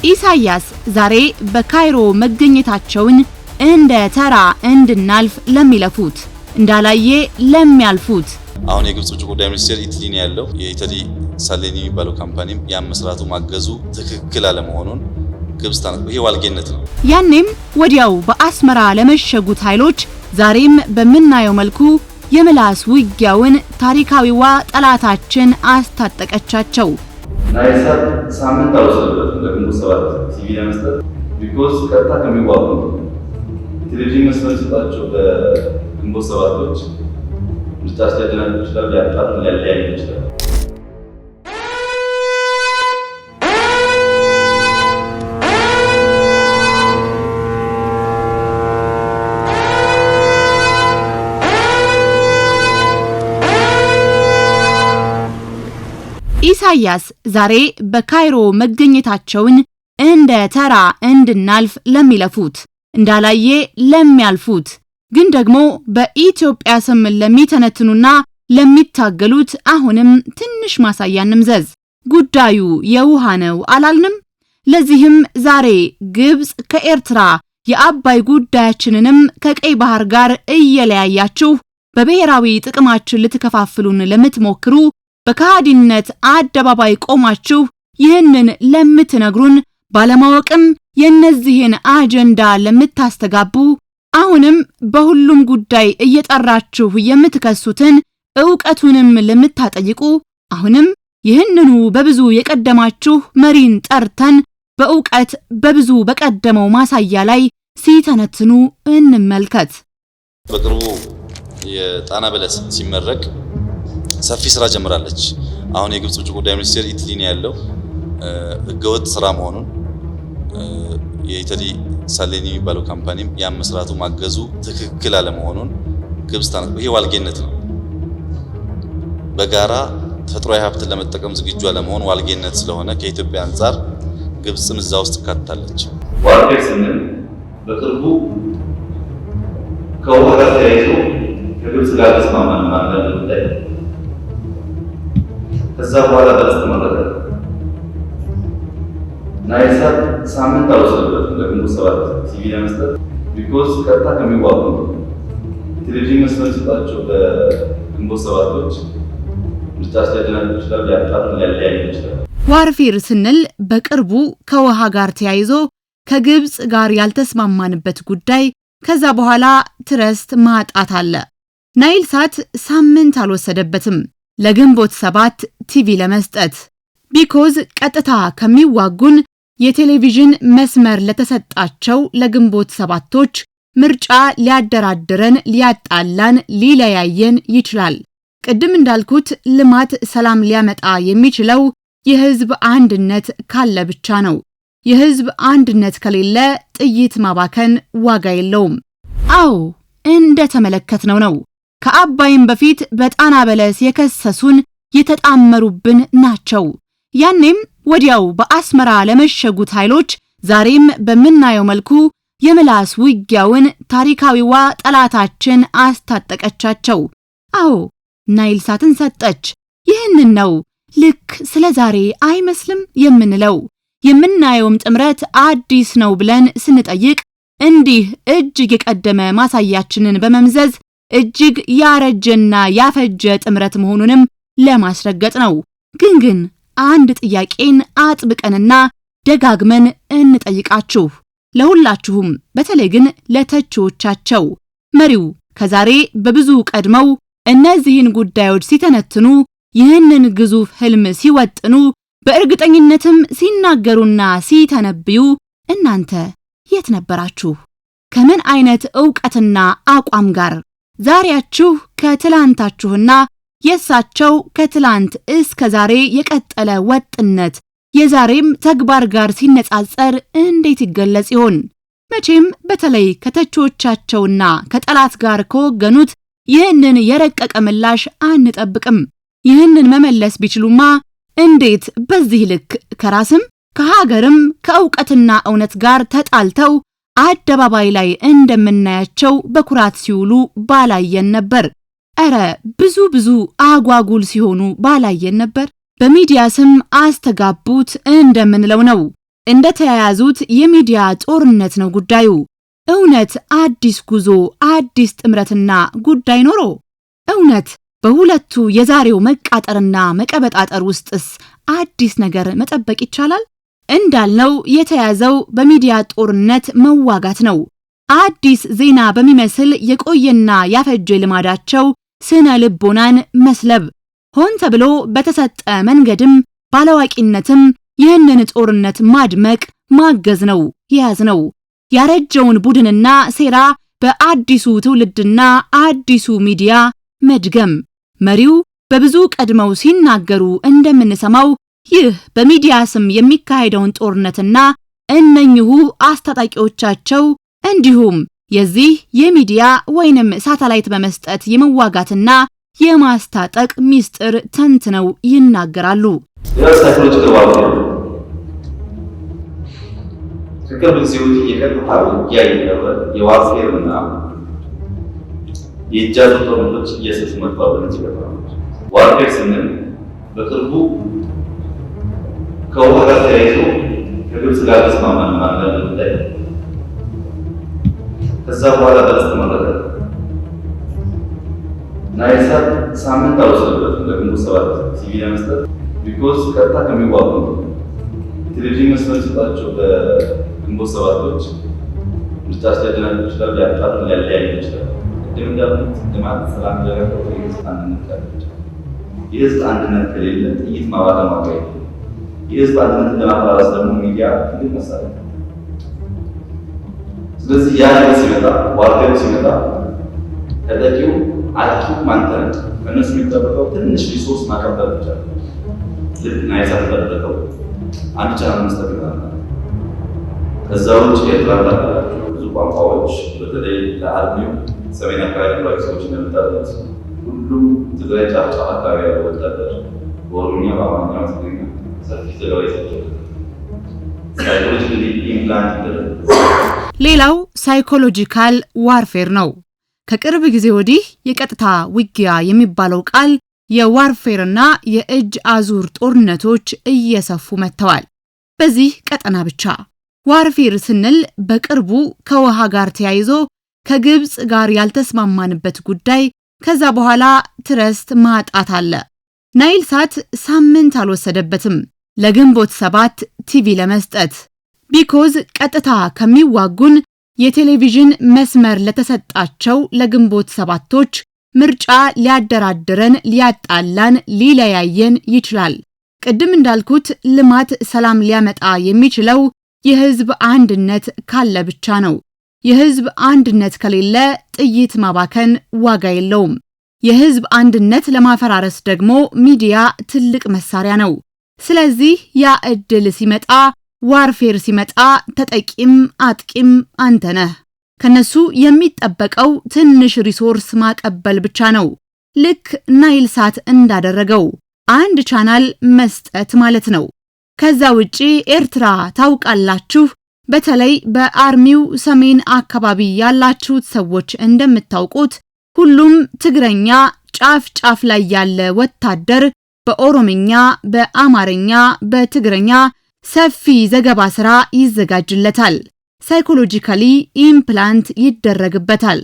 ኢሳያስ ዛሬ በካይሮ መገኘታቸውን እንደ ተራ እንድናልፍ ለሚለፉት እንዳላየ ለሚያልፉት አሁን የግብጽ ውጭ ጉዳይ ሚኒስቴር ኢትሊ ነው ያለው። የኢትሊ ሳሌኒ የሚባለው ካምፓኒም ያመስራቱ ማገዙ ትክክል አለመሆኑን ግብጽ ይሄ ዋልጌነት ነው። ያኔም ወዲያው በአስመራ ለመሸጉት ኃይሎች ዛሬም በምናየው መልኩ የምላስ ውጊያውን ታሪካዊዋ ጠላታችን አስታጠቀቻቸው። ናይሳት ሳምንት አውሰደበት ለግንቦት ሰባት ቲቪ ለመስጠት ቢኮዝ ቀጥታ ከሚዋጉ ቴሌቪዥን መስመር ሲጣቸው በግንቦት ሰባቶች ምርጫ ሲያደናቅፉ ይችላል፣ ያጣሉ፣ ሊያለያዩ ይችላል። ኢሳያስ ዛሬ በካይሮ መገኘታቸውን እንደ ተራ እንድናልፍ ለሚለፉት እንዳላየ ለሚያልፉት ግን ደግሞ በኢትዮጵያ ስም ለሚተነትኑና ለሚታገሉት አሁንም ትንሽ ማሳያ እንምዘዝ። ጉዳዩ የውሃ ነው አላልንም? ለዚህም ዛሬ ግብጽ ከኤርትራ የአባይ ጉዳያችንንም ከቀይ ባህር ጋር እየለያያችሁ በብሔራዊ ጥቅማችን ልትከፋፍሉን ለምትሞክሩ በካዲነት አደባባይ ቆማችሁ ይህንን ለምትነግሩን ባለማወቅም የነዚህን አጀንዳ ለምታስተጋቡ አሁንም በሁሉም ጉዳይ እየጠራችሁ የምትከሱትን ዕውቀቱንም ለምታጠይቁ አሁንም ይህንኑ በብዙ የቀደማችሁ መሪን ጠርተን በዕውቀት በብዙ በቀደመው ማሳያ ላይ ሲተነትኑ እንመልከት። በቅርቡ የጣና በለስ ሲመረቅ ሰፊ ስራ ጀምራለች። አሁን የግብጽ ውጭ ጉዳይ ሚኒስቴር ኢትሊ ነው ያለው። ህገወጥ ስራ መሆኑን የኢትሊ ሳሌኒ የሚባለው ካምፓኒም ያመስራቱ ማገዙ ትክክል አለመሆኑን ግብጽ ይሄ ዋልጌነት ነው። በጋራ ተፈጥሯዊ ሀብትን ለመጠቀም ዝግጁ አለመሆን ዋልጌነት ስለሆነ ከኢትዮጵያ አንፃር ግብጽም እዛ ውስጥ ካታለች። ዋልጌ ስንል በቅርቡ ከውሃ ጋር ተያይዞ ከግብጽ ጋር ተስማማን ማለት ጉዳይ ከዛ በኋላ በተመረጠ ናይሳት ሳምንት አውሰደበት ለግንቦት ሰባት ቲቪ ለመስጠት ቢኮዝ ቀጥታ ከሚዋጉ ቴሌቪዥን መስመር ሲጣቸው በግንቦት ሰባቶች ምርጫ ሲያደናቅፉ ይችላል፣ ያጣሉ፣ ሊያለያዩ ይችላል። ዋርፊር ስንል በቅርቡ ከውሃ ጋር ተያይዞ ከግብጽ ጋር ያልተስማማንበት ጉዳይ ከዛ በኋላ ትረስት ማጣት አለ። ናይልሳት ሳምንት አልወሰደበትም ለግንቦት ሰባት ቲቪ ለመስጠት ቢኮዝ ቀጥታ ከሚዋጉን የቴሌቪዥን መስመር ለተሰጣቸው ለግንቦት ሰባቶች ምርጫ ሊያደራድረን፣ ሊያጣላን፣ ሊለያየን ይችላል። ቅድም እንዳልኩት ልማት ሰላም ሊያመጣ የሚችለው የህዝብ አንድነት ካለ ብቻ ነው። የህዝብ አንድነት ከሌለ ጥይት ማባከን ዋጋ የለውም። አዎ እንደተመለከትነው ነው። ከአባይም በፊት በጣና በለስ የከሰሱን የተጣመሩብን ናቸው። ያኔም ወዲያው በአስመራ ለመሸጉት ኃይሎች ዛሬም በምናየው መልኩ የምላስ ውጊያውን ታሪካዊዋ ጠላታችን አስታጠቀቻቸው። አዎ ናይልሳትን ሰጠች። ይህንን ነው ልክ ስለ ዛሬ አይመስልም የምንለው። የምናየውም ጥምረት አዲስ ነው ብለን ስንጠይቅ እንዲህ እጅግ የቀደመ ማሳያችንን በመምዘዝ እጅግ ያረጀና ያፈጀ ጥምረት መሆኑንም ለማስረገጥ ነው። ግን አንድ ጥያቄን አጥብቀንና ደጋግመን እንጠይቃችሁ ለሁላችሁም፣ በተለይ ግን ለተቺዎቻቸው። መሪው ከዛሬ በብዙ ቀድመው እነዚህን ጉዳዮች ሲተነትኑ ይህንን ግዙፍ ህልም ሲወጥኑ በእርግጠኝነትም ሲናገሩና ሲተነብዩ እናንተ የት ነበራችሁ? ከምን አይነት ዕውቀትና አቋም ጋር? ዛሬያችሁ ከትላንታችሁና የሳቸው ከትላንት እስከ ዛሬ የቀጠለ ወጥነት የዛሬም ተግባር ጋር ሲነጻጸር እንዴት ይገለጽ ይሆን? መቼም በተለይ ከተቾቻቸውና ከጠላት ጋር ከወገኑት ይህንን የረቀቀ ምላሽ አንጠብቅም። ይህንን መመለስ ቢችሉማ እንዴት በዚህ ልክ ከራስም ከሀገርም ከዕውቀትና እውነት ጋር ተጣልተው አደባባይ ላይ እንደምናያቸው በኩራት ሲውሉ ባላየን ነበር። እረ ብዙ አጓጉል ሲሆኑ ባላየን ነበር። በሚዲያ ስም አስተጋቡት እንደምንለው ነው። እንደተያያዙት የሚዲያ ጦርነት ነው ጉዳዩ። እውነት አዲስ ጉዞ፣ አዲስ ጥምረትና ጉዳይ ኖሮ እውነት በሁለቱ የዛሬው መቃጠርና መቀበጣጠር ውስጥስ አዲስ ነገር መጠበቅ ይቻላል? እንዳልነው የተያዘው በሚዲያ ጦርነት መዋጋት ነው። አዲስ ዜና በሚመስል የቆየና ያፈጀ ልማዳቸው ስነ ልቦናን መስለብ፣ ሆን ተብሎ በተሰጠ መንገድም ባላዋቂነትም ይህንን ጦርነት ማድመቅ ማገዝ ነው የያዝነው። ያረጀውን ቡድንና ሴራ በአዲሱ ትውልድና አዲሱ ሚዲያ መድገም። መሪው በብዙ ቀድመው ሲናገሩ እንደምንሰማው ይህ በሚዲያ ስም የሚካሄደውን ጦርነትና እነኚሁ አስታጣቂዎቻቸው እንዲሁም የዚህ የሚዲያ ወይንም ሳተላይት በመስጠት የመዋጋትና የማስታጠቅ ሚስጥር ተንትነው ይናገራሉ። ከቅርብ ጊዜ ወዲህ የቀጥታ ውጊያ የዋርፌርና የእጅ አዙር ጦርነቶች እየሰፉ መጥተዋል። በነዚህ ቀጠናዎች ዋርፌር ስንል በቅርቡ ከውሃ ጋር ተያይዞ ከግብጽ ጋር ተስማማን ማለት ጉዳይ ከዛ በኋላ በለስ ተመረጠ። ናይል ሳት ሳምንት አልወሰደበትም ለግንቦት ሰባት ቲቪ ለመስጠት ቢኮዝ ቀጥታ ከሚዋጉ የቴሌቪዥን መስመር ሲሰጣቸው በግንቦት ሰባቶች ምርጫ ሲያደናቅፍ ይችላል፣ ሊያጣሉ ሊያለያዩ ይችላል። ቅድም እንዳልኩት ልማት፣ ሰላም ለረከው የህዝብ አንድነት ካለች የህዝብ አንድነት ከሌለ ጥይት ማባከን ማካሄድ የህዝብ አንድነት ለማፈራረስ ደግሞ ሚዲያ ትልቅ መሳሪያ ነው። ስለዚህ ያ ነገር ሲመጣ ዋርፌሩ ሲመጣ ተጠቂው አጥቂው ማንተን ከነሱ የሚጠበቀው ትንሽ ሪሶርስ ማቀበል ብቻ ነው። ልክ ናይል ሳት ተደረገው አንድ ቻናል መስጠት ይላል። ከዛ ውጭ ኤርትራ ታላላችሁ ብዙ ቋንቋዎች በተለይ ለአርሚው ሰሜን አካባቢ ያሉ ሰዎች እንደምታውቁት ሁሉም ትግራይ ጫፍ ጫፍ አካባቢ ያለው ወታደር በኦሮምኛ በአማርኛ ትግርኛ ሰፊ ዘገባ ይሰጣል። ሳይኮሎጂካሊ ኢምፕላንት ይደረጋል። ሌላው ሳይኮሎጂካል ዋርፌር ነው። ከቅርብ ጊዜ ወዲህ የቀጥታ ውጊያ የሚባለው ቃል የዋርፌርና የእጅ አዙር ጦርነቶች እየሰፉ መጥተዋል። በዚህ ቀጠና ብቻ ዋርፌር ስንል በቅርቡ ከውሃ ጋር ተያይዞ ከግብጽ ጋር ያልተስማማንበት ጉዳይ ከዛ በኋላ ትረስት ማጣት አለ። ናይል ሳት ሳምንት አልወሰደበትም ለግንቦት ሰባት ቲቪ ለመስጠት ቢኮዝ ቀጥታ ከሚዋጉን የቴሌቪዥን መስመር ለተሰጣቸው ለግንቦት ሰባቶች ምርጫ ሊያደራድረን፣ ሊያጣላን፣ ሊለያየን ይችላል። ቅድም እንዳልኩት ልማት፣ ሰላም ሊያመጣ የሚችለው የህዝብ አንድነት ካለ ብቻ ነው። የህዝብ አንድነት ከሌለ ጥይት ማባከን ዋጋ የለውም። የህዝብ አንድነት ለማፈራረስ ደግሞ ሚዲያ ትልቅ መሳሪያ ነው። ስለዚህ ያ እድል ሲመጣ፣ ዋርፌር ሲመጣ ተጠቂም አጥቂም አንተ ነህ። ከነሱ የሚጠበቀው ትንሽ ሪሶርስ ማቀበል ብቻ ነው። ልክ ናይል ሳት እንዳደረገው አንድ ቻናል መስጠት ማለት ነው። ከዛ ውጪ ኤርትራ ታውቃላችሁ፣ በተለይ በአርሚው ሰሜን አካባቢ ያላችሁት ሰዎች እንደምታውቁት ሁሉም ትግረኛ ጫፍ ጫፍ ላይ ያለ ወታደር በኦሮምኛ፣ በአማርኛ፣ በትግረኛ ሰፊ ዘገባ ስራ ይዘጋጅለታል። ሳይኮሎጂካሊ ኢምፕላንት ይደረግበታል።